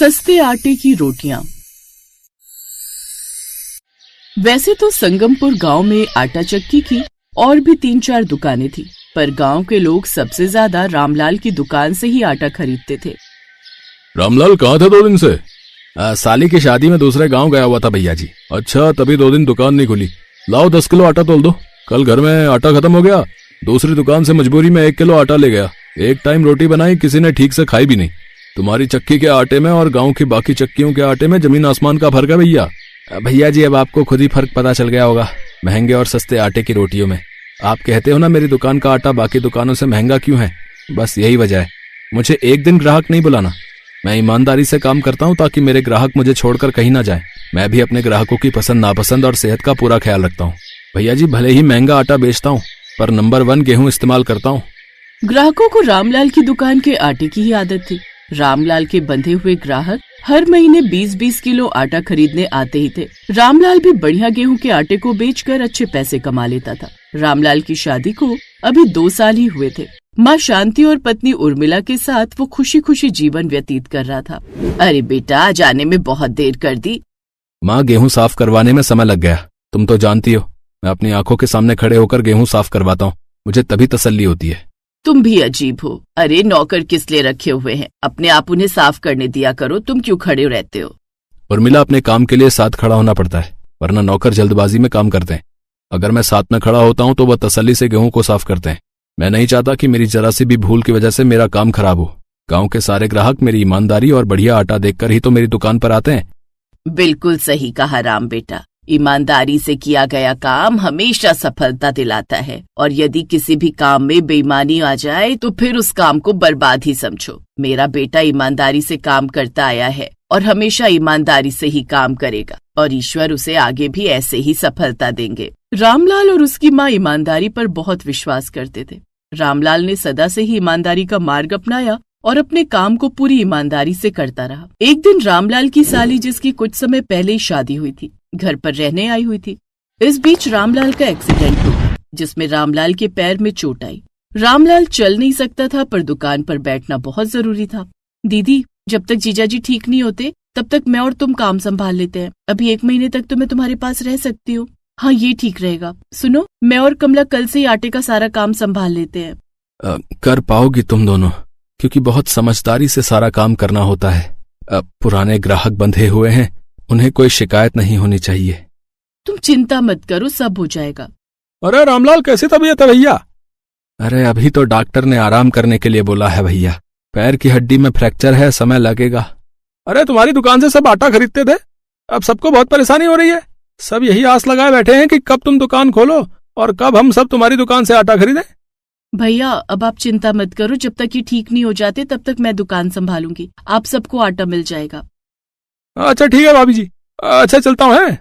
सस्ते आटे की रोटियां। वैसे तो संगमपुर गांव में आटा चक्की की और भी 3-4 दुकानें थी, पर गांव के लोग सबसे ज्यादा रामलाल की दुकान से ही आटा खरीदते थे। रामलाल कहाँ था 2 दिन से? साली की शादी में दूसरे गांव गया हुआ था भैया जी। अच्छा, तभी 2 दिन दुकान नहीं खुली। लाओ 10 किलो आटा तोल दो। कल घर में आटा खत्म हो गया, दूसरी दुकान से मजबूरी में 1 किलो आटा ले गया। एक टाइम रोटी बनाई, किसी ने ठीक से खाई भी नहीं। तुम्हारी चक्की के आटे में और गांव की बाकी चक्कियों के आटे में जमीन आसमान का फर्क है भैया। भैया जी, अब आपको खुद ही फर्क पता चल गया होगा महंगे और सस्ते आटे की रोटियों में। आप कहते हो ना मेरी दुकान का आटा बाकी दुकानों से महंगा क्यों है, बस यही वजह है। मुझे एक दिन ग्राहक नहीं बुलाना। मैं ईमानदारी से काम करता हूँ ताकि मेरे ग्राहक मुझे छोड़कर कहीं ना जाए। मैं भी अपने ग्राहकों की पसंद नापसंद और सेहत का पूरा ख्याल रखता हूँ। भैया जी, भले ही महंगा आटा बेचता हूँ पर नंबर 1 गेहूं इस्तेमाल करता हूँ। ग्राहकों को रामलाल की दुकान के आटे की ही आदत थी। रामलाल के बंधे हुए ग्राहक हर महीने 20-20 किलो आटा खरीदने आते ही थे। रामलाल भी बढ़िया गेहूं के आटे को बेचकर अच्छे पैसे कमा लेता था। रामलाल की शादी को अभी 2 साल ही हुए थे। माँ शांति और पत्नी उर्मिला के साथ वो खुशी खुशी जीवन व्यतीत कर रहा था। अरे बेटा, जाने में बहुत देर कर दी। माँ, गेहूं साफ करवाने में समय लग गया। तुम तो जानती हो मैं अपनी आंखों के सामने खड़े होकर गेहूं साफ करवाता हूँ, मुझे तभी तसल्ली होती है। तुम भी अजीब हो। अरे नौकर किस लिए रखे हुए हैं, अपने आप उन्हें साफ करने दिया करो। तुम क्यों खड़े रहते हो? उर्मिला, अपने काम के लिए साथ खड़ा होना पड़ता है, वरना नौकर जल्दबाजी में काम करते हैं। अगर मैं साथ में खड़ा होता हूँ तो वह तसल्ली से गेहूं को साफ करते हैं। मैं नहीं चाहता कि मेरी जरा सी भी भूल की वजह से मेरा काम खराब हो। गांव के सारे ग्राहक मेरी ईमानदारी और बढ़िया आटा देखकर ही तो मेरी दुकान पर आते हैं। बिल्कुल सही कहा राम बेटा। ईमानदारी से किया गया काम हमेशा सफलता दिलाता है, और यदि किसी भी काम में बेईमानी आ जाए तो फिर उस काम को बर्बाद ही समझो। मेरा बेटा ईमानदारी से काम करता आया है और हमेशा ईमानदारी से ही काम करेगा, और ईश्वर उसे आगे भी ऐसे ही सफलता देंगे। रामलाल और उसकी माँ ईमानदारी पर बहुत विश्वास करते थे। रामलाल ने सदा से ही ईमानदारी का मार्ग अपनाया और अपने काम को पूरी ईमानदारी से करता रहा। एक दिन रामलाल की साली, जिसकी कुछ समय पहले ही शादी हुई थी, घर पर रहने आई हुई थी। इस बीच रामलाल का एक्सीडेंट हो गया, जिसमें रामलाल के पैर में चोट आई। रामलाल चल नहीं सकता था, पर दुकान पर बैठना बहुत जरूरी था। दीदी, जब तक जीजाजी ठीक नहीं होते तब तक मैं और तुम काम संभाल लेते हैं। अभी 1 महीने तक तो मैं तुम्हारे पास रह सकती हूँ। हाँ, ये ठीक रहेगा। सुनो, मैं और कमला कल से ही आटे का सारा काम संभाल लेते हैं। कर पाओगी तुम दोनों, क्योंकि बहुत समझदारी से सारा काम करना होता है। पुराने ग्राहक बंधे हुए हैं, उन्हें कोई शिकायत नहीं होनी चाहिए। तुम चिंता मत करो, सब हो जाएगा। अरे रामलाल, कैसी तबीयत है भैया? अरे अभी तो डॉक्टर ने आराम करने के लिए बोला है भैया। पैर की हड्डी में फ्रैक्चर है, समय लगेगा। अरे तुम्हारी दुकान से सब आटा खरीदते थे, अब सबको बहुत परेशानी हो रही है। सब यही आस लगाए बैठे हैं कि कब तुम दुकान खोलो और कब हम सब तुम्हारी दुकान से आटा खरीदें। भैया, अब आप चिंता मत करो। जब तक ये ठीक नहीं हो जाते तब तक मैं दुकान संभालूंगी। आप सबको आटा मिल जाएगा। अच्छा ठीक है भाभी जी, अच्छा चलता हूँ। है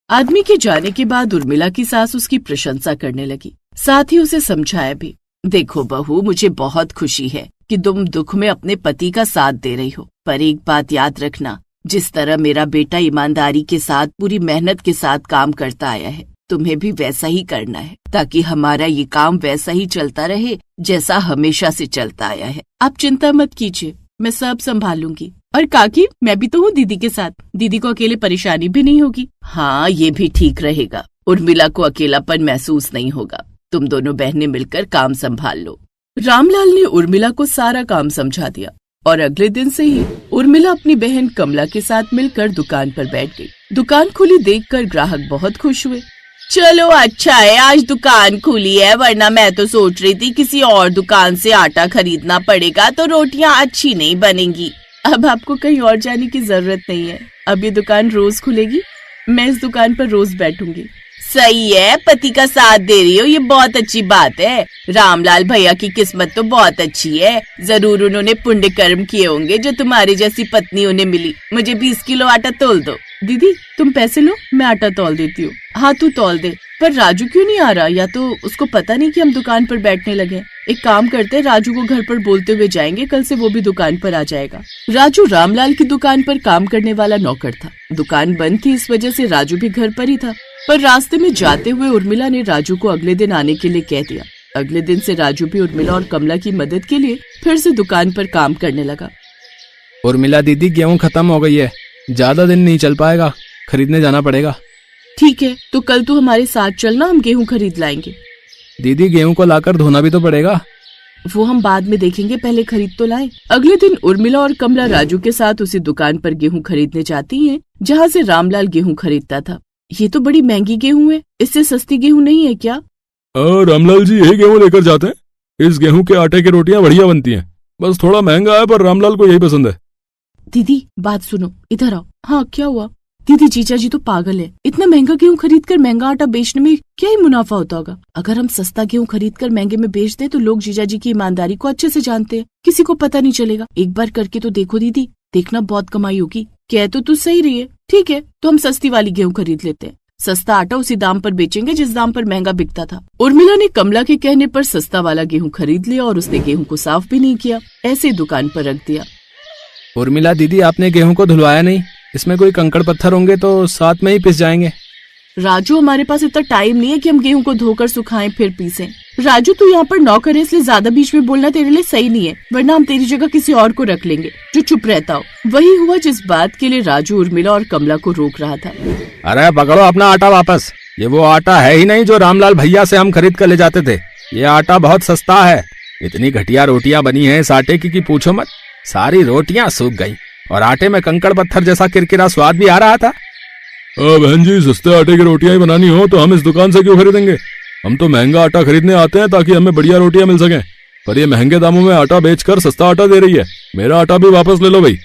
आदमी के जाने के बाद उर्मिला की सास उसकी प्रशंसा करने लगी, साथ ही उसे समझाया भी। देखो बहू, मुझे बहुत खुशी है कि तुम दुख में अपने पति का साथ दे रही हो, पर एक बात याद रखना, जिस तरह मेरा बेटा ईमानदारी के साथ पूरी मेहनत के साथ काम करता आया है, तुम्हें भी वैसा ही करना है, ताकि हमारा ये काम वैसा ही चलता रहे जैसा हमेशा से चलता आया है। आप चिंता मत कीजिए, मैं सब संभालूंगी। और काकी, मैं भी तो हूँ दीदी के साथ, दीदी को अकेले परेशानी भी नहीं होगी। हाँ, ये भी ठीक रहेगा। उर्मिला को अकेलापन महसूस नहीं होगा। तुम दोनों बहनें मिलकर काम संभाल लो। रामलाल ने उर्मिला को सारा काम समझा दिया, और अगले दिन से ही उर्मिला अपनी बहन कमला के साथ मिलकर दुकान पर बैठ गई। दुकान खुली देखकर ग्राहक बहुत खुश हुए। चलो अच्छा है आज दुकान खुली है, वरना मैं तो सोच रही थी किसी और दुकान से आटा खरीदना पड़ेगा तो रोटियां अच्छी नहीं बनेंगी। अब आपको कहीं और जाने की जरूरत नहीं है, अब ये दुकान रोज खुलेगी। मैं इस दुकान पर रोज बैठूंगी। सही है, पति का साथ दे रही हो, ये बहुत अच्छी बात है। रामलाल भैया की किस्मत तो बहुत अच्छी है। जरूर उन्होंने पुण्य कर्म किए होंगे जो तुम्हारी जैसी पत्नी उन्हें मिली। मुझे 20 किलो आटा तोल दो। दीदी, तुम पैसे लो, मैं आटा तौल देती हूँ। हाँ, तू तौल दे। पर राजू क्यों नहीं आ रहा? या तो उसको पता नहीं कि हम दुकान पर बैठने लगे। एक काम करते, राजू को घर पर बोलते हुए जाएंगे, कल से वो भी दुकान पर आ जाएगा। राजू रामलाल की दुकान पर काम करने वाला नौकर था। दुकान बंद थी, इस वजह से राजू भी घर पर ही था। पर रास्ते में जाते हुए उर्मिला ने राजू को अगले दिन आने के लिए कह दिया। अगले दिन से राजू भी उर्मिला और कमला की मदद के लिए फिर से दुकान पर काम करने लगा। उर्मिला दीदी गेहूं खत्म हो गई है, ज्यादा दिन नहीं चल पाएगा, खरीदने जाना पड़ेगा। ठीक है, तो कल तू हमारे साथ चलना, हम गेहूं खरीद लाएंगे। दीदी गेहूं को लाकर धोना भी तो पड़ेगा। वो हम बाद में देखेंगे, पहले खरीद तो लाएं। अगले दिन उर्मिला और कमला राजू के साथ उसी दुकान पर गेहूं खरीदने जाती हैं, जहां से रामलाल गेहूं खरीदता था। ये तो बड़ी महंगी गेहूं है, इससे सस्ती गेहूं नहीं है क्या? रामलाल जी यही गेहूं लेकर जाते हैं। इस गेहूं के आटे की रोटियां बढ़िया बनती हैं, बस थोड़ा महंगा है, पर रामलाल को यही पसंद है। दीदी बात सुनो, इधर आओ। हाँ क्या हुआ? दीदी जीजा जी तो पागल है, इतना महंगा गेहूं खरीद कर महंगा आटा बेचने में क्या ही मुनाफा होता होगा। अगर हम सस्ता गेहूं खरीद कर महंगे में बेच दें तो लोग जीजा जी की ईमानदारी को अच्छे से जानते हैं, किसी को पता नहीं चलेगा। एक बार करके तो देखो दीदी, देखना बहुत कमाई होगी। कह तो तू सही रही है, ठीक है तो हम सस्ती वाली गेहूं खरीद लेते हैं। सस्ता आटा उसी दाम पर बेचेंगे जिस दाम पर महंगा बिकता था। उर्मिला ने कमला के कहने पर सस्ता वाला गेहूं खरीद लिया और उसने गेहूं को साफ भी नहीं किया, ऐसे दुकान पर रख दिया। उर्मिला दीदी आपने गेहूं को धुलवाया नहीं, इसमें कोई कंकड़ पत्थर होंगे तो साथ में ही पिस जाएंगे। राजू हमारे पास इतना टाइम नहीं है कि हम गेहूं को धोकर सुखाएं फिर पीसें। राजू तू यहाँ पर नौकर है, इसलिए ज्यादा बीच में बोलना तेरे लिए सही नहीं है, वरना हम तेरी जगह किसी और को रख लेंगे जो चुप रहता हो। वही हुआ जिस बात के लिए राजू उर्मिला और कमला को रोक रहा था। अरे पकड़ो अपना आटा वापस, ये वो आटा है ही नहीं जो रामलाल भैया से हम खरीद कर ले जाते थे। ये आटा बहुत सस्ता है। इतनी घटिया रोटियां बनी है इस आटे की पूछो मत। सारी रोटियां सूख गई और आटे में कंकड़ पत्थर जैसा किरकिरा स्वाद भी आ रहा था। बहन जी सस्ते आटे की रोटियां ही बनानी हो तो हम इस दुकान से क्यों खरीदेंगे? हम तो महंगा आटा खरीदने आते हैं ताकि हमें बढ़िया रोटियां मिल सकें, पर ये महंगे दामों में आटा बेचकर सस्ता आटा दे रही है। मेरा आटा भी वापस ले लो भाई।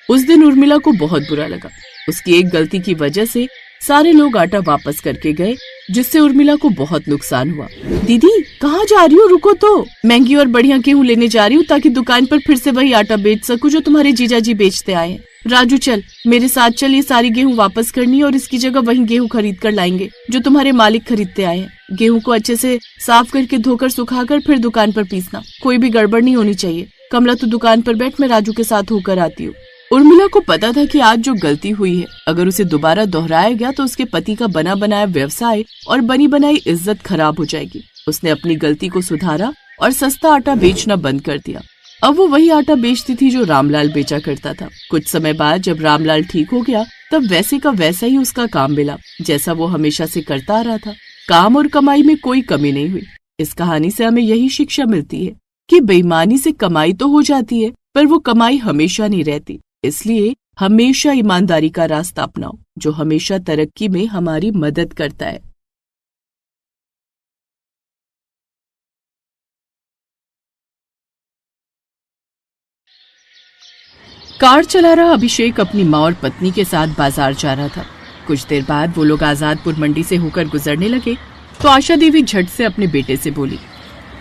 उस दिन उर्मिला को बहुत बुरा लगा। उसकी एक गलती की वजह से सारे लोग आटा वापस करके गए, जिससे उर्मिला को बहुत नुकसान हुआ। दीदी कहाँ जा रही हो? रुको तो, महंगी और बढ़िया गेहूं लेने जा रही हूँ ताकि दुकान पर फिर से वही आटा बेच सकूं जो तुम्हारे जीजा जी बेचते आए हैं। राजू चल मेरे साथ चल, ये सारी गेहूं वापस करनी है और इसकी जगह वही गेहूं खरीद कर लाएंगे जो तुम्हारे मालिक खरीदते आए हैं। गेहूं को अच्छे से साफ करके धोकर सुखाकर फिर दुकान पर पीसना, कोई भी गड़बड़ नहीं होनी चाहिए। कमला तू दुकान पर बैठ, मैं राजू के साथ होकर आती हूँ। उर्मिला को पता था कि आज जो गलती हुई है अगर उसे दोबारा दोहराया गया तो उसके पति का बना बनाया व्यवसाय और बनी बनाई इज्जत खराब हो जाएगी। उसने अपनी गलती को सुधारा और सस्ता आटा बेचना बंद कर दिया। अब वो वही आटा बेचती थी जो रामलाल बेचा करता था। कुछ समय बाद जब रामलाल ठीक हो गया तब वैसे का वैसा ही उसका काम मिला जैसा वो हमेशा से करता आ रहा था। काम और कमाई में कोई कमी नहीं हुई। इस कहानी से हमें यही शिक्षा मिलती है कि बेईमानी से कमाई तो हो जाती है पर वो कमाई हमेशा नहीं रहती। इसलिए हमेशा ईमानदारी का रास्ता अपनाओ जो हमेशा तरक्की में हमारी मदद करता है। कार चला रहा अभिषेक अपनी माँ और पत्नी के साथ बाजार जा रहा था। कुछ देर बाद वो लोग आजादपुर मंडी से होकर गुजरने लगे तो आशा देवी झट से अपने बेटे से बोली,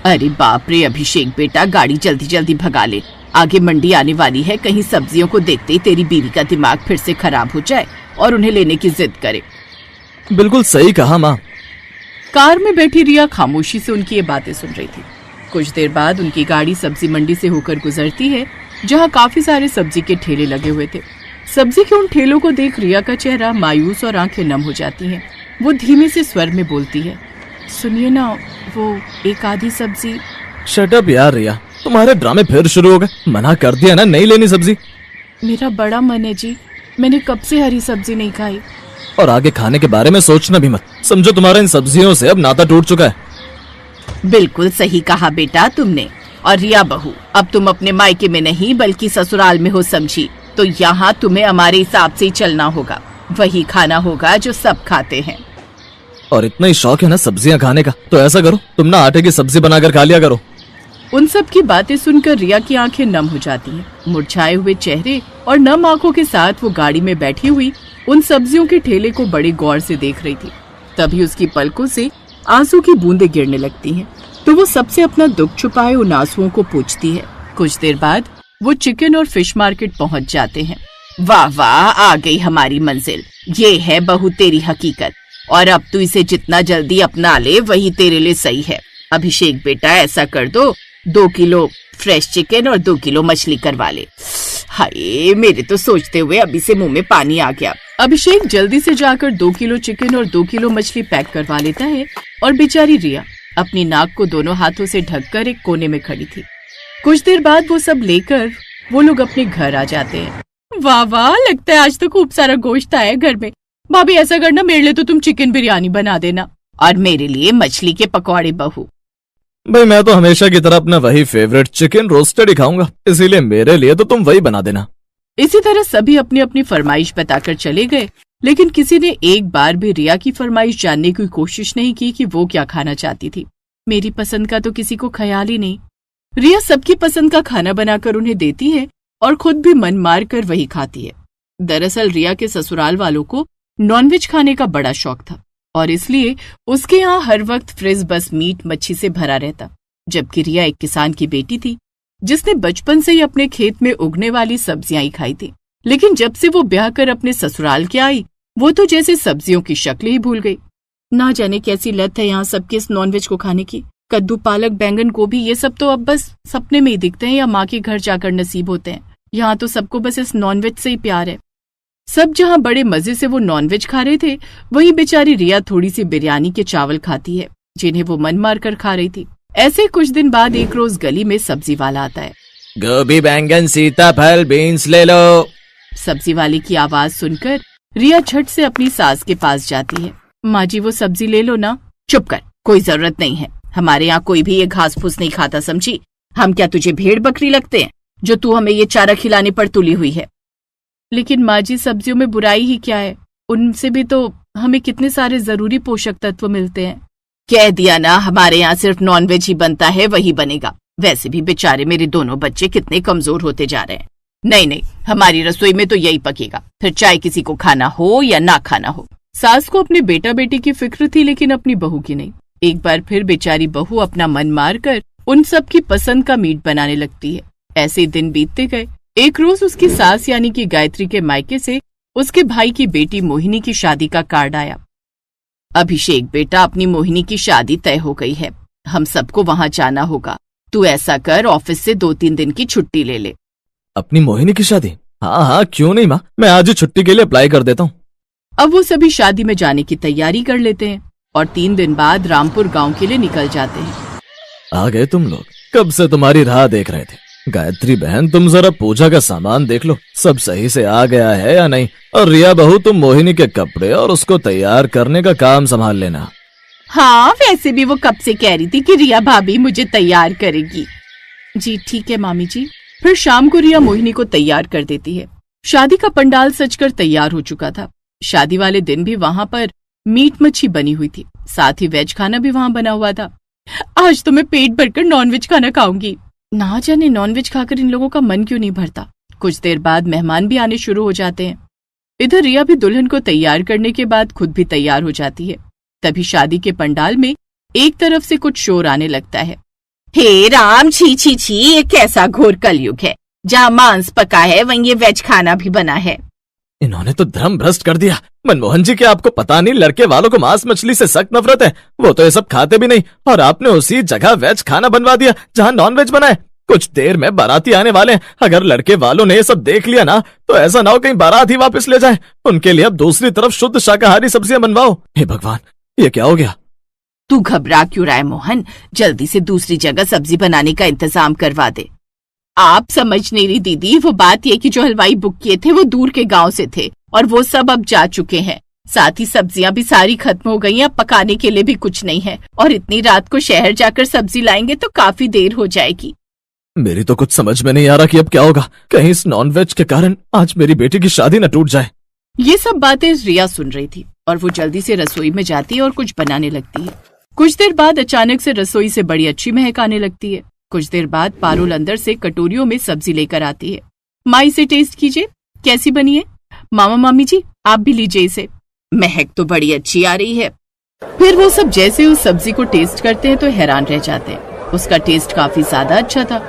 अरे बाप रे अभिषेक बेटा, गाड़ी जल्दी जल्दी भगा ले, आगे मंडी आने वाली है, कहीं सब्जियों को देखते ही तेरी बीवी का दिमाग फिर से खराब हो जाए और उन्हें लेने की जिद करे। बिल्कुल सही कहा माँ। कार में बैठी रिया खामोशी से उनकी ये बातें सुन रही थी। कुछ देर बाद उनकी गाड़ी सब्जी मंडी से होकर गुजरती है जहाँ काफी सारे सब्जी के ठेले लगे हुए थे। सब्जी के उन ठेलों को देख रिया का चेहरा मायूस और आंखें नम हो जाती हैं। वो धीमे से स्वर में बोलती है, सुनिए ना, वो एक आधी सब्जी। शट अप यार रिया, तुम्हारे ड्रामे फिर शुरू हो गए। मना कर दिया ना नहीं लेनी सब्जी। मेरा बड़ा मन है जी, मैंने कब से हरी सब्जी नहीं खाई। और आगे खाने के बारे में सोचना भी मत, समझो तुम्हारा इन सब्जियों से अब नाता टूट चुका है। बिल्कुल सही कहा बेटा तुमने। और रिया बहू, अब तुम अपने मायके में नहीं बल्कि ससुराल में हो समझी, तो यहाँ तुम्हें हमारे हिसाब से ही चलना होगा। वही खाना होगा जो सब खाते हैं। और इतना ही शौक है ना सब्जियां खाने का, तो ऐसा करो तुम ना आटे की सब्जी बनाकर खा लिया करो। उन सब की बातें सुनकर रिया की आंखें नम हो जाती हैं। मुरझाए हुए चेहरे और नम आंखों के साथ वो गाड़ी में बैठी हुई उन सब्जियों के ठेले को बड़े गौर से देख रही थी। तभी उसकी पलकों से आंसू की बूंदें गिरने लगती हैं। तो वो सबसे अपना दुख छुपाए उन आंसुओं को पूछती है। कुछ देर बाद वो चिकन और फिश मार्केट पहुंच जाते हैं। वाह वाह, आ गई हमारी मंजिल। ये है बहू तेरी हकीकत, और अब तू इसे जितना जल्दी अपना ले वही तेरे लिए सही है। अभिषेक बेटा ऐसा कर दो, 2 किलो फ्रेश चिकन और 2 किलो मछली करवा ले। हाय, मेरे तो सोचते हुए अभी से मुंह में पानी आ गया। अभिषेक जल्दी से जाकर 2 किलो चिकन और 2 किलो मछली पैक करवा लेता है और बेचारी रिया अपनी नाक को दोनों हाथों से ढककर एक कोने में खड़ी थी। कुछ देर बाद वो सब लेकर वो लोग अपने घर आ जाते हैं। वाह वाह, लगता है आज तो खूब सारा गोश्त आया है घर में। भाभी ऐसा करना, मेरे लिए तो तुम चिकन बिरयानी बना देना और मेरे लिए मछली के पकौड़े बहू। भाई मैं तो हमेशा की तरह अपना वही फेवरेट चिकन रोस्टेड ही खाऊंगा, इसीलिए मेरे लिए तो तुम वही बना देना। इसी तरह सभी अपनी अपनी फरमाइश बताकर चले गए, लेकिन किसी ने एक बार भी रिया की फरमाइश जानने की कोशिश नहीं की कि वो क्या खाना चाहती थी। मेरी पसंद का तो किसी को ख्याल ही नहीं। रिया सबकी पसंद का खाना बनाकर उन्हें देती है और खुद भी मन मार कर वही खाती है। दरअसल रिया के ससुराल वालों को नॉनवेज खाने का बड़ा शौक था और इसलिए उसके यहाँ हर वक्त फ्रिज बस मीट मच्छी से भरा रहता। जबकि रिया एक किसान की बेटी थी जिसने बचपन से ही अपने खेत में उगने वाली सब्जियां ही खाई थी, लेकिन जब से वो ब्याह कर अपने ससुराल के आई वो तो जैसे सब्जियों की शक्ल ही भूल गई। ना जाने कैसी लत है यहाँ सबके इस नॉनवेज को खाने की। कद्दू पालक बैंगन गोभी ये सब तो अब बस सपने में ही दिखते हैं या माँ के घर जाकर नसीब होते हैं। यहाँ तो सबको बस इस नॉनवेज से ही प्यार है। सब जहाँ बड़े मजे से वो नॉनवेज खा रहे थे, वही बेचारी रिया थोड़ी सी बिरयानी के चावल खाती है जिन्हें वो मन मार कर खा रही थी। ऐसे कुछ दिन बाद एक रोज गली में सब्जी वाला आता है। गोभी बैंगन सीताफल बीन्स ले लो। सब्जी वाले की आवाज सुनकर रिया झट से अपनी सास के पास जाती है। माँ जी वो सब्जी ले लो ना। चुप कर, कोई जरूरत नहीं है। हमारे यहाँ कोई भी ये घास फूस नहीं खाता, समझी? हम क्या तुझे भेड़ बकरी लगते हैं जो तू हमें ये चारा खिलाने पर तुली हुई है? लेकिन माँ जी सब्जियों में बुराई ही क्या है? उनसे भी तो हमें कितने सारे जरूरी पोषक तत्व मिलते हैं। कह दिया ना, हमारे यहाँ सिर्फ नॉनवेज ही बनता है, वही बनेगा। वैसे भी बेचारे मेरे दोनों बच्चे कितने कमजोर होते जा रहे हैं। नहीं नहीं, हमारी रसोई में तो यही पकेगा, फिर चाहे किसी को खाना हो या ना खाना हो। सास को अपने बेटा बेटी की फिक्र थी, लेकिन अपनी बहू की नहीं। एक बार फिर बेचारी बहू अपना मन मार कर उन सब की पसंद का मीट बनाने लगती है। ऐसे दिन बीतते गए। एक रोज उसकी सास यानी कि गायत्री के मायके से उसके भाई की बेटी मोहिनी की शादी का कार्ड आया। अभिषेक बेटा, अपनी मोहिनी की शादी तय हो गई है, हम सबको वहाँ जाना होगा। तू ऐसा कर, ऑफिस से 2-3 दिन की छुट्टी ले ले। अपनी मोहिनी की शादी? हाँ, क्यों नहीं माँ, मैं आज ही छुट्टी के लिए अप्लाई कर देता हूँ। अब वो सभी शादी में जाने की तैयारी कर लेते हैं और 3 दिन बाद रामपुर गांव के लिए निकल जाते हैं। आ गए तुम लोग, कब से तुम्हारी राह देख रहे थे। गायत्री बहन, तुम जरा पूजा का सामान देख लो, सब सही से आ गया है या नहीं। और रिया बहू, तुम मोहिनी के कपड़े और उसको तैयार करने का काम संभाल लेना। हाँ, वैसे भी वो कब से कह रही थी कि रिया भाभी मुझे तैयार करेगी। जी ठीक है मामी जी। फिर शाम को रिया मोहिनी को तैयार कर देती है। शादी का पंडाल सजकर तैयार हो चुका था। शादी वाले दिन भी वहाँ पर मीट मच्छी बनी हुई थी, साथ ही वेज खाना भी वहाँ बना हुआ था। आज तो मैं पेट भरकर नॉनवेज खाना खाऊंगी। ना जाने नॉनवेज खाकर इन लोगों का मन क्यों नहीं भरता। कुछ देर बाद मेहमान भी आने शुरू हो जाते हैं। इधर रिया भी दुल्हन को तैयार करने के बाद खुद भी तैयार हो जाती है। तभी शादी के पंडाल में एक तरफ से कुछ शोर आने लगता है। हे राम, छी छी छी, ये कैसा घोर कलयुग है। जहाँ मांस पका है वहीं ये वेज खाना भी बना है। इन्होंने तो धर्म भ्रष्ट कर दिया। मनमोहन जी, क्या आपको पता नहीं, लड़के वालों को मांस मछली से सख्त नफरत है। वो तो ये सब खाते भी नहीं, और आपने उसी जगह वेज खाना बनवा दिया जहाँ नॉनवेज बना है। कुछ देर में बाराती आने वाले हैं। अगर लड़के वालों ने ये सब देख लिया ना, तो ऐसा ना हो कहीं बारात ही वापस ले जाए। उनके लिए अब दूसरी तरफ शुद्ध शाकाहारी सब्जियां बनवाओ। हे भगवान, ये क्या हो गया? तू घबरा क्यों रहा है मोहन? जल्दी से दूसरी जगह सब्जी बनाने का इंतजाम करवा दे। आप समझ नहीं रही दीदी, वो बात ये कि जो हलवाई बुक किए थे वो दूर के गांव से थे और वो सब अब जा चुके हैं। साथ ही सब्जियां भी सारी खत्म हो गई हैं, अब पकाने के लिए भी कुछ नहीं है। और इतनी रात को शहर जाकर सब्जी लाएंगे तो काफी देर हो जाएगी। मेरी तो कुछ समझ में नहीं आ रहा कि अब क्या होगा। कहीं इस नॉनवेज के कारण आज मेरी बेटी की शादी न टूट जाए। ये सब बातें रिया सुन रही थी और वो जल्दी से रसोई में जाती है और कुछ बनाने लगती है। कुछ देर बाद अचानक से रसोई से बड़ी अच्छी महक आने लगती है। कुछ देर बाद पारुल अंदर से कटोरियों में सब्जी लेकर आती है। माँ, इसे टेस्ट कीजिए, कैसी बनी है? मामा मामी जी, आप भी लीजिए इसे। महक तो बड़ी अच्छी आ रही है। फिर वो सब जैसे उस सब्जी को टेस्ट करते हैं तो हैरान रह जाते हैं। उसका टेस्ट काफी ज्यादा अच्छा था।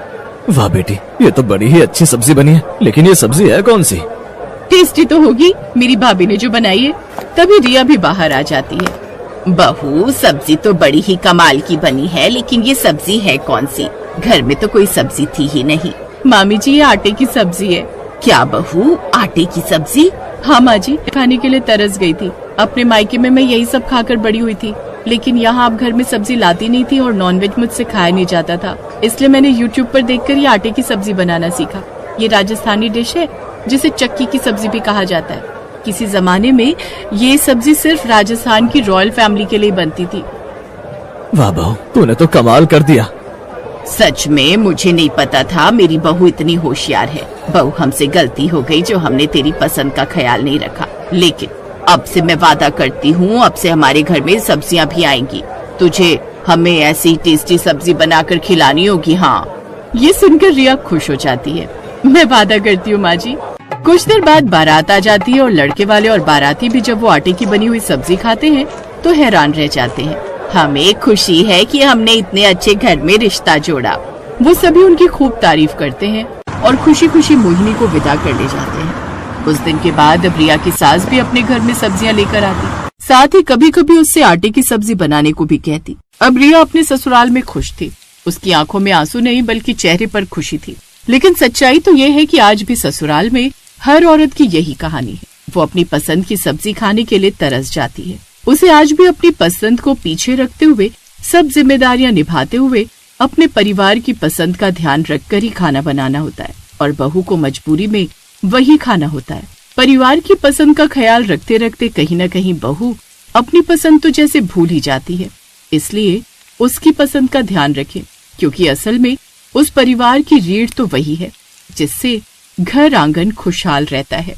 वाह बेटी, ये तो बड़ी ही अच्छी सब्जी बनी है, लेकिन ये सब्जी है कौन सी? टेस्टी तो होगी, मेरी भाभी ने जो बनाई है। तभी रिया भी बाहर आ जाती है। बहू, सब्जी तो बड़ी ही कमाल की बनी है, लेकिन ये सब्जी है कौन सी? घर में तो कोई सब्जी थी ही नहीं। मामी जी, ये आटे की सब्जी है। क्या बहू, आटे की सब्जी? हाँ माँ जी, खाने के लिए तरस गई थी। अपने मायके में मैं यही सब खाकर बड़ी हुई थी, लेकिन यहाँ आप घर में सब्जी लाती नहीं थी और नॉनवेज मुझसे खाया नहीं जाता था, इसलिए मैंने YouTube पर देखकर ये आटे की सब्जी बनाना सीखा। ये राजस्थानी डिश है जिसे चक्की की सब्जी भी कहा जाता है। किसी जमाने में ये सब्जी सिर्फ राजस्थान की रॉयल फैमिली के लिए बनती थी। वाह बहू, तूने तो कमाल कर दिया। सच में मुझे नहीं पता था मेरी बहू इतनी होशियार है। बहू, हमसे गलती हो गई जो हमने तेरी पसंद का ख्याल नहीं रखा, लेकिन अब से मैं वादा करती हूँ, अब से हमारे घर में सब्जियाँ भी आएंगी। तुझे हमें ऐसी टेस्टी सब्जी बनाकर खिलानी होगी। हाँ। ये सुनकर रिया खुश हो जाती है। मैं वादा करती हूँ माँ जी। कुछ देर बाद बारात आ जाती है और लड़के वाले और बाराती भी जब वो आटे की बनी हुई सब्जी खाते हैं तो हैरान रह जाते हैं। हमें खुशी है कि हमने इतने अच्छे घर में रिश्ता जोड़ा। वो सभी उनकी खूब तारीफ करते हैं और खुशी खुशी मोहिनी को विदा कर ले जाते हैं। कुछ दिन के बाद अब रिया की सास भी अपने घर में सब्जियां लेकर आती, साथ ही कभी कभी उससे आटे की सब्जी बनाने को भी कहती। अब रिया अपने ससुराल में खुश थी। उसकी आंखों में आंसू नहीं बल्कि चेहरे पर खुशी थी। लेकिन सच्चाई तो ये है कि आज भी ससुराल में हर औरत की यही कहानी है। वो अपनी पसंद की सब्जी खाने के लिए तरस जाती है। उसे आज भी अपनी पसंद को पीछे रखते हुए, सब जिम्मेदारियां निभाते हुए अपने परिवार की पसंद का ध्यान रखकर ही खाना बनाना होता है और बहू को मजबूरी में वही खाना होता है। परिवार की पसंद का ख्याल रखते रखते कहीं न कहीं बहू अपनी पसंद तो जैसे भूल ही जाती है। इसलिए उसकी पसंद का ध्यान रखें, क्योंकि असल में उस परिवार की रीढ़ तो वही है जिससे घर आंगन खुशहाल रहता है।